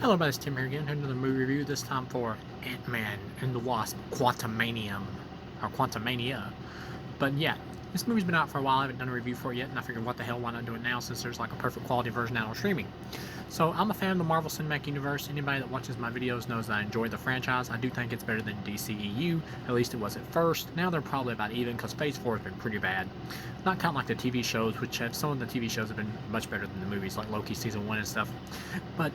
Hello, everybody, it's Tim here again, another movie review, this time for Antman and the Wasp, Quantumanium, or Quantumania. But yeah, this movie's been out for a while, I haven't done a review for it yet, and I figured what the hell, why not do it now since there's like a perfect quality version out on streaming. So I'm a fan of the Marvel Cinematic Universe. Anybody that watches my videos knows that I enjoy the franchise. I do think it's better than DCEU, at least it was at first. Now they're probably about even, because Phase 4 has been pretty bad. Not counting like the TV shows, which some of the TV shows have been much better than the movies, like Loki Season 1 and stuff. But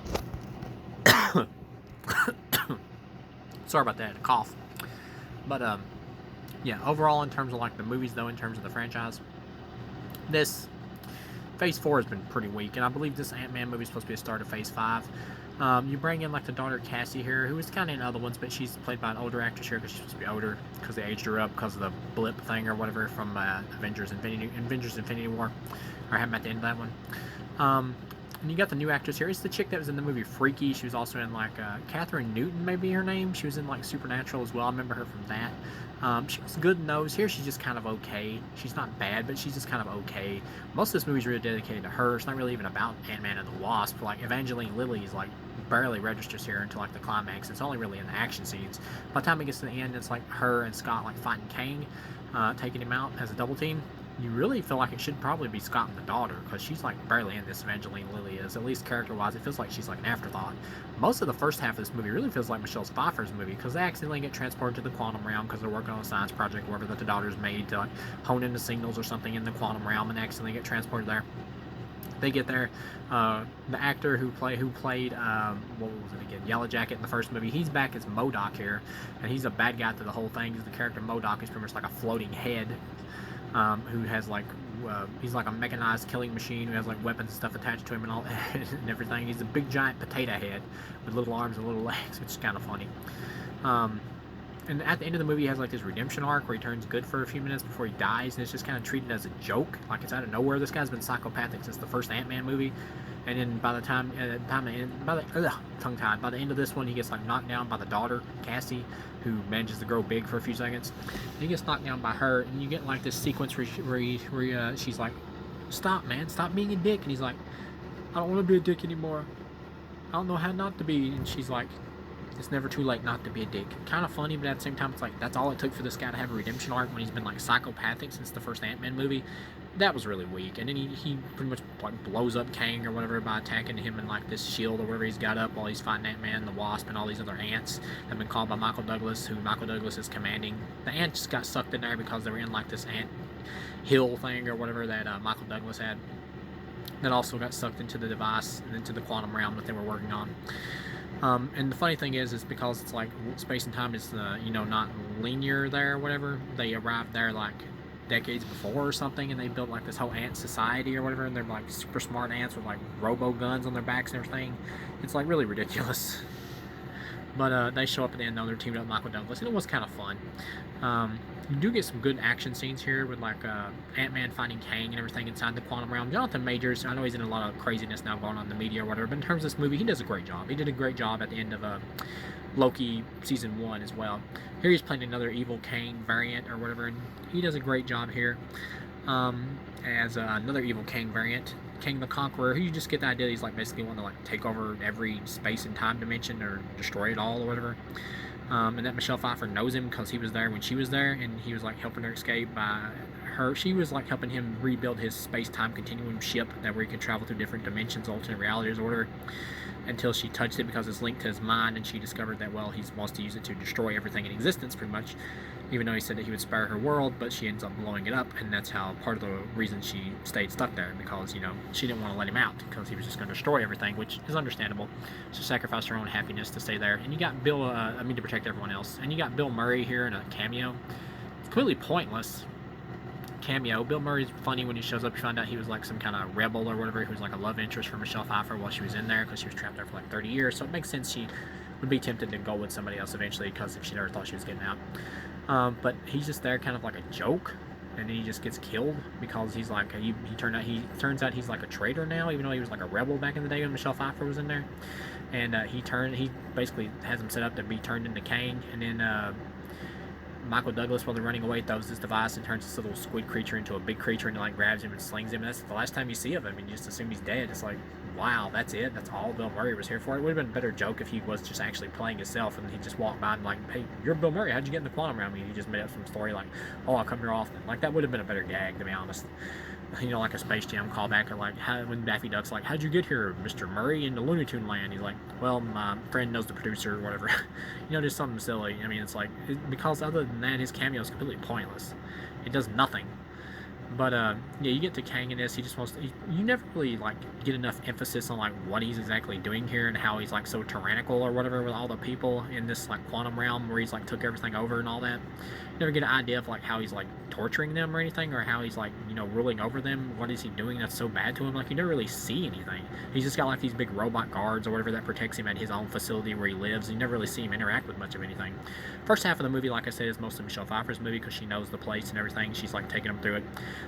sorry about that, cough. But yeah, overall in terms of like the movies though, in terms of the franchise, this Phase 4 has been pretty weak, and I believe this Ant-Man movie is supposed to be a start of Phase 5. You bring in like the daughter Cassie here, who is kind of in other ones, but she's played by an older actress here because she's supposed to be older because they aged her up because of the blip thing or whatever from Avengers Infinity War, or happened at the end of that one. And you got the new actress here. It's the chick that was in the movie Freaky. She was also in like Catherine Newton, maybe her name. She was in like Supernatural as well. I remember her from that. She was good in those. Here she's just kind of okay. She's not bad, but she's just kind of okay. Most of this movie's really dedicated to her. It's not really even about Ant-Man and the Wasp. Like Evangeline Lilly is like barely registers here until like the climax. It's only really in the action scenes. By the time it gets to the end, it's like her and Scott like fighting Kang, taking him out as a double team. You really feel like it should probably be Scott and the daughter, because she's like barely in this. Evangeline Lilly is, at least character-wise. It feels like she's like an afterthought. Most of the first half of this movie really feels like Michelle Pfeiffer's movie, because they accidentally get transported to the quantum realm because they're working on a science project, whatever, that the daughter's made to like hone in the signals or something in the quantum realm, and accidentally get transported there. They get there. The actor who played what was it again? Yellow Jacket in the first movie. He's back as MODOK here, and he's a bad guy to the whole thing. He's the character MODOK is pretty much like a floating head. Who has like he's like a mechanized killing machine who has like weapons and stuff attached to him and all and everything. He's a big giant potato head with little arms and little legs, which is kind of funny. And at the end of the movie, he has like this redemption arc where he turns good for a few minutes before he dies, and it's just kind of treated as a joke, like it's out of nowhere. This guy's been psychopathic since the first Ant-Man movie, and then by the end of this one, he gets like knocked down by the daughter Cassie, who manages to grow big for a few seconds. And he gets knocked down by her, and you get like this sequence where she's like, "Stop, man! Stop being a dick!" And he's like, "I don't want to be a dick anymore. I don't know how not to be." And she's like, "It's never too late not to be a dick." Kind of funny, but at the same time, it's like that's all it took for this guy to have a redemption arc when he's been like psychopathic since the first Ant-Man movie. That was really weak. And then he pretty much like blows up Kang or whatever by attacking him in like this shield or whatever he's got up while he's fighting Ant-Man, the Wasp, and all these other ants have been called by Michael Douglas, who Michael Douglas is commanding. The ants got sucked in there because they were in like this ant hill thing or whatever that Michael Douglas had. That also got sucked into the device and into the quantum realm that they were working on. And the funny thing is because it's like space and time is, not linear there or whatever. They arrived there like decades before or something, and they built like this whole ant society or whatever, and they're like super smart ants with like robo guns on their backs and everything. It's like really ridiculous. But they show up at the end though, they're teamed up with Michael Douglas, and it was kind of fun. You do get some good action scenes here with like Ant-Man finding Kang and everything inside the quantum realm. Jonathan Majors, I know he's in a lot of craziness now going on in the media or whatever, but in terms of this movie, he does a great job. He did a great job at the end of Loki Season 1 as well. Here he's playing another evil Kang variant or whatever, and he does a great job here as another evil Kang variant. Kang the Conqueror, who you just get the idea he's like basically wanting to like take over every space and time dimension or destroy it all or whatever. And that Michelle Pfeiffer knows him because he was there when she was there, and he was like helping her escape by her. She was like helping him rebuild his space-time continuum ship that where he could travel through different dimensions, alternate realities or whatever, until she touched it because it's linked to his mind, and she discovered that, well, he wants to use it to destroy everything in existence pretty much, even though he said that he would spare her world, but she ends up blowing it up, and that's how part of the reason she stayed stuck there, because she didn't want to let him out because he was just going to destroy everything, which is understandable. She sacrificed her own happiness to stay there. And you got Bill to protect everyone else, and you got Bill Murray here in a cameo. It's clearly pointless cameo. Bill Murray's funny when he shows up. You find out he was like some kind of rebel or whatever, who was like a love interest for Michelle Pfeiffer while she was in there, because she was trapped there for like 30 years. So it makes sense she would be tempted to go with somebody else eventually, because if she never thought she was getting out. But he's just there kind of like a joke, and then he just gets killed because he's like he turns out he's like a traitor now, even though he was like a rebel back in the day when Michelle Pfeiffer was in there. And he basically has him set up to be turned into Kang, and then Michael Douglas, while they're running away, throws this device and turns this little squid creature into a big creature, and like grabs him and slings him. And that's the last time you see of him, and you just assume he's dead. It's like wow, that's it? That's all Bill Murray was here for? It would have been a better joke if he was just actually playing himself and he just walked by and like, hey, you're Bill Murray. How'd you get in the quantum realm? And he just made up some story like, oh, I come here often. Like, that would have been a better gag, to be honest. You know, like a Space Jam callback, or like when Daffy Duck's like, how'd you get here, Mr. Murray, into Looney Tune Land? He's like, well, my friend knows the producer or whatever. You know, just something silly. I mean, it's like, because other than that, his cameo is completely pointless. It does nothing. But yeah, you get to Kang in this. He just wants to. You never really like get enough emphasis on like what he's exactly doing here and how he's like so tyrannical or whatever with all the people in this like quantum realm where he's like took everything over and all that. You never get an idea of like how he's like torturing them or anything, or how he's like, you know, ruling over them. What is he doing that's so bad to him? Like, you never really see anything. He's just got like these big robot guards or whatever that protects him at his own facility where he lives. You never really see him interact with much of anything. First half of the movie, like I said, is mostly Michelle Pfeiffer's movie because she knows the place and everything. She's like taking them through it.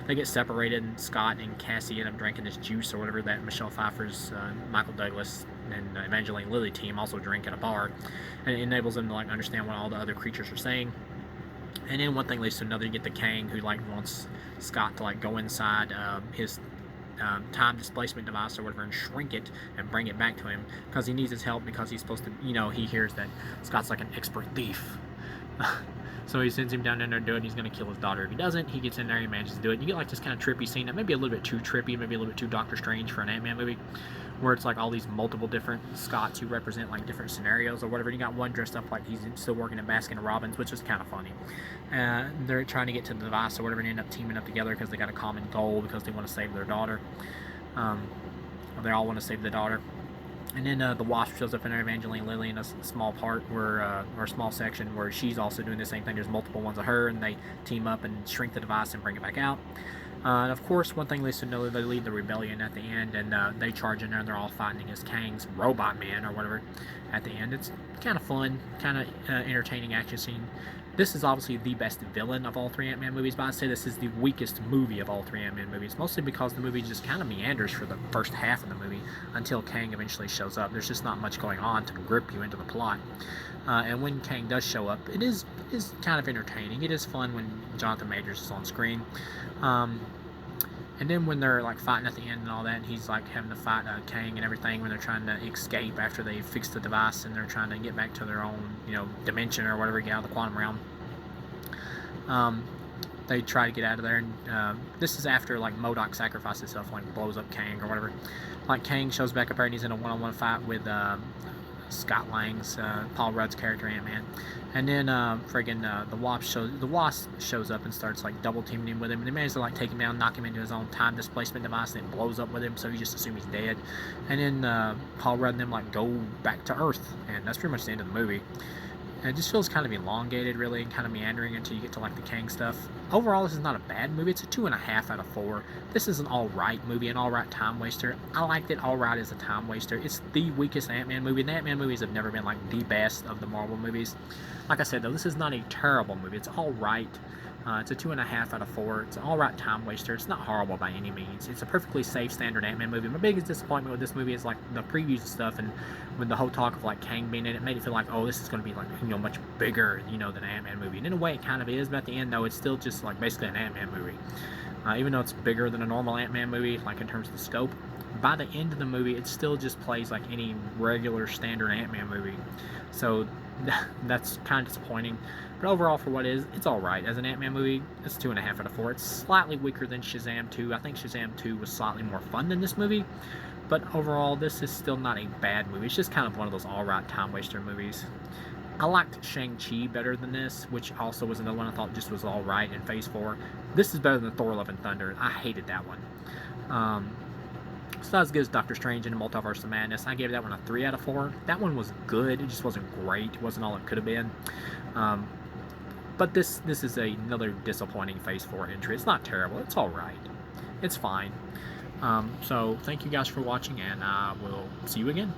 They get separated, and Scott and Cassie end up drinking this juice or whatever that Michelle Pfeiffer's Michael Douglas and Evangeline Lilly team also drink at a bar, and it enables them to like understand what all the other creatures are saying. And then one thing leads to another. You get the Kang who like wants Scott to like go inside his time displacement device or whatever and shrink it and bring it back to him because he needs his help, because he's supposed to, you know, he hears that Scott's like an expert thief. So he sends him down there to do it. He's going to kill his daughter. If he doesn't, he gets in there, he manages to do it. You get like this kind of trippy scene that may be a little bit too trippy, maybe a little bit too Doctor Strange for an Ant-Man movie, where it's like all these multiple different Scotts who represent like different scenarios or whatever. You got one dressed up like he's still working at Baskin Robbins, which is kind of funny. They're trying to get to the device or whatever and end up teaming up together because they got a common goal, because they want to save their daughter. They all want to save the daughter. And then the Wasp shows up in there, Evangeline Lilly, in a small part where, or a small section where she's also doing the same thing. There's multiple ones of her, and they team up and shrink the device and bring it back out. And of course, one thing leads to another. They lead the rebellion at the end, and they charge in there, and they're all fighting against Kang's Robot Man or whatever at the end. It's kind of fun, kind of entertaining action scene. This is obviously the best villain of all three Ant-Man movies, but I'd say this is the weakest movie of all three Ant-Man movies, mostly because the movie just kind of meanders for the first half of the movie until Kang eventually shows up. There's just not much going on to grip you into the plot. And when Kang does show up, it is kind of entertaining. It is fun when Jonathan Majors is on screen. And then when they're like fighting at the end and all that, and he's like having to fight Kang and everything when they're trying to escape after they fix the device and they're trying to get back to their own, you know, dimension or whatever, get out of the quantum realm. They try to get out of there, and this is after like MODOK sacrifices himself, like blows up Kang or whatever. Like Kang shows back up there and he's in a one-on-one fight with Scott Lang's Paul Rudd's character Ant-Man, and then the Wasp shows up and starts like double teaming him with him, and they manage to like take him down, knock him into his own time displacement device, and it blows up with him, so you just assume he's dead. And then Paul Rudd and them like go back to Earth, and that's pretty much the end of the movie. And it just feels kind of elongated, really, and kind of meandering until you get to like the Kang stuff. Overall, this is not a bad movie. It's a 2.5 out of 4. This is an alright movie, an alright time waster. I liked it alright as a time waster. It's the weakest Ant-Man movie. The Ant-Man movies have never been like the best of the Marvel movies. Like I said, though, this is not a terrible movie. It's alright. It's a 2.5 out of 4. It's an alright time waster. It's not horrible by any means. It's a perfectly safe standard Ant-Man movie. My biggest disappointment with this movie is like the previews and stuff, and with the whole talk of like Kang being in it, made it feel like, oh, this is going to be like, you know, much bigger, you know, than an Ant-Man movie. And in a way, it kind of is, but at the end, though, it's still just like basically an Ant-Man movie. Even though it's bigger than a normal Ant-Man movie, like in terms of the scope, by the end of the movie, it still just plays like any regular standard Ant-Man movie. So that's kind of disappointing. But overall, for what it is, it's alright. As an Ant-Man movie, it's 2.5 out of 4. It's slightly weaker than Shazam 2. I think Shazam 2 was slightly more fun than this movie. But overall, this is still not a bad movie. It's just kind of one of those alright time waster movies. I liked Shang-Chi better than this, which also was another one I thought just was alright in Phase 4. This is better than Thor: Love and Thunder. I hated that one. It's not as good as Doctor Strange in the Multiverse of Madness. I gave that one a 3 out of 4. That one was good. It just wasn't great. It wasn't all it could have been. But this is another disappointing Phase 4 entry. It's not terrible. It's alright. It's fine. So thank you guys for watching, and I will see you again.